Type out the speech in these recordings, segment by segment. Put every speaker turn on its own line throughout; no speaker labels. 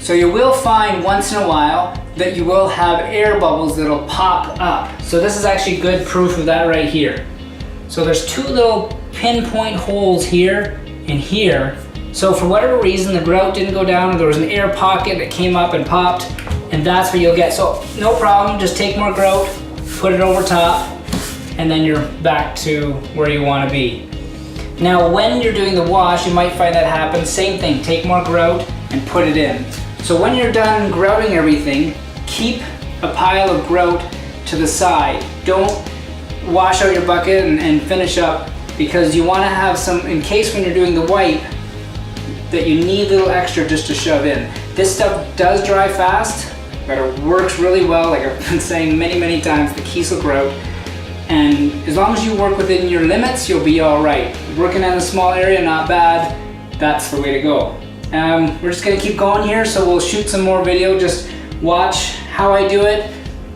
So you will find once in a while that you will have air bubbles that'll pop up. So this is actually good proof of that right here. So there's two little pinpoint holes here and here. So for whatever reason, the grout didn't go down, or there was an air pocket that came up and popped, and that's where you'll get. So no problem, just take more grout, put it over top, and then you're back to where you want to be. Now when you're doing the wash, you might find that happens. Same thing, take more grout and put it in. So when you're done grouting everything, keep a pile of grout to the side. Don't wash out your bucket and finish up, because you want to have some, in case when you're doing the wipe, that you need a little extra just to shove in. This stuff does dry fast, but it works really well, like I've been saying many times, the Kiesel grout. And as long as you work within your limits, you'll be all right. Working in a small area, not bad. That's the way to go. We're just gonna keep going here, so we'll shoot some more video. Just watch how I do it.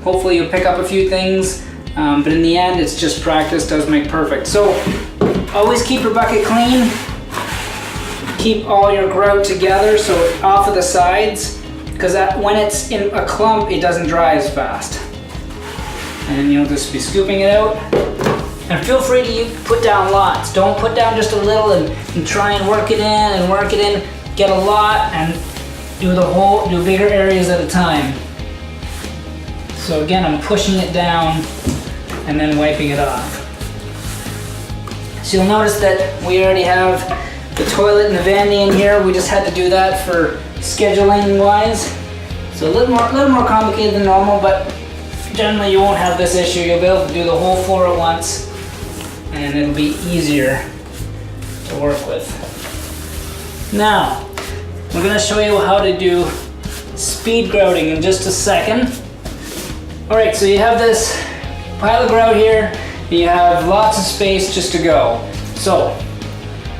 Hopefully you'll pick up a few things, but in the end, it's just practice does make perfect. So always keep your bucket clean. Keep all your grout together, so off of the sides, because when it's in a clump, it doesn't dry as fast. And you'll just be scooping it out. And feel free to put down lots. Don't put down just a little and try and work it in and work it in. Get a lot and do bigger areas at a time. So again, I'm pushing it down and then wiping it off. So you'll notice that we already have the toilet and the vanity in here. We just had to do that for scheduling wise. So a little more complicated than normal, but generally you won't have this issue. You'll be able to do the whole floor at once, and it'll be easier to work with. Now, we're gonna show you how to do speed grouting in just a second. All right, so you have this pile of grout here, and you have lots of space just to go. So,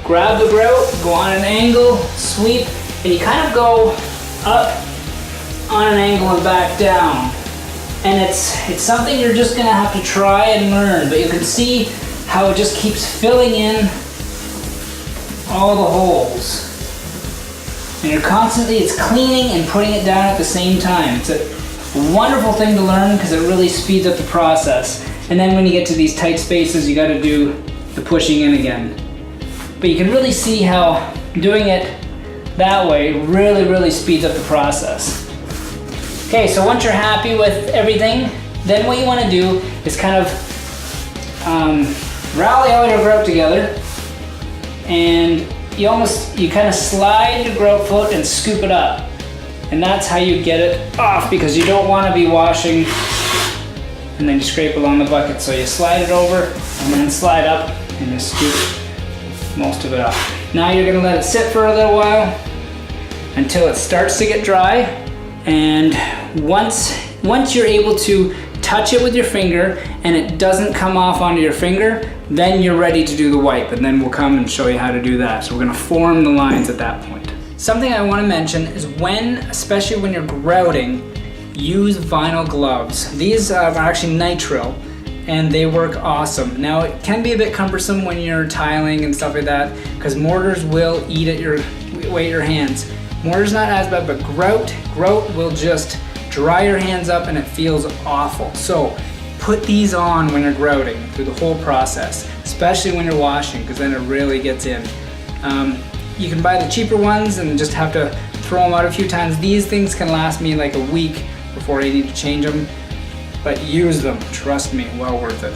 grab the grout, go on an angle, sweep, and you kind of go up on an angle and back down. And it's something you're just gonna have to try and learn, but you can see how it just keeps filling in all the holes. And you're constantly, it's cleaning and putting it down at the same time. It's a wonderful thing to learn because it really speeds up the process. And then when you get to these tight spaces, you gotta do the pushing in again. But you can really see how doing it that way really speeds up the process. Okay, so once you're happy with everything, then what you want to do is kind of rally all your grout together, and you kind of slide your grout foot and scoop it up. And that's how you get it off, because you don't want to be washing and then you scrape along the bucket. So you slide it over and then slide up and you scoop most of it off. Now you're going to let it sit for a little while until it starts to get dry. And once you're able to touch it with your finger and it doesn't come off onto your finger, then you're ready to do the wipe, and then we'll come and show you how to do that. So we're gonna form the lines at that point. Something I wanna mention is especially when you're grouting, use vinyl gloves. These are actually nitrile, and they work awesome. Now it can be a bit cumbersome when you're tiling and stuff like that, because mortars will eat at your hands. Mortar's not as bad, but grout will just dry your hands up and it feels awful. So put these on when you're grouting through the whole process, especially when you're washing, because then it really gets in. You can buy the cheaper ones and just have to throw them out a few times. These things can last me like a week before I need to change them, but use them, trust me, well worth it.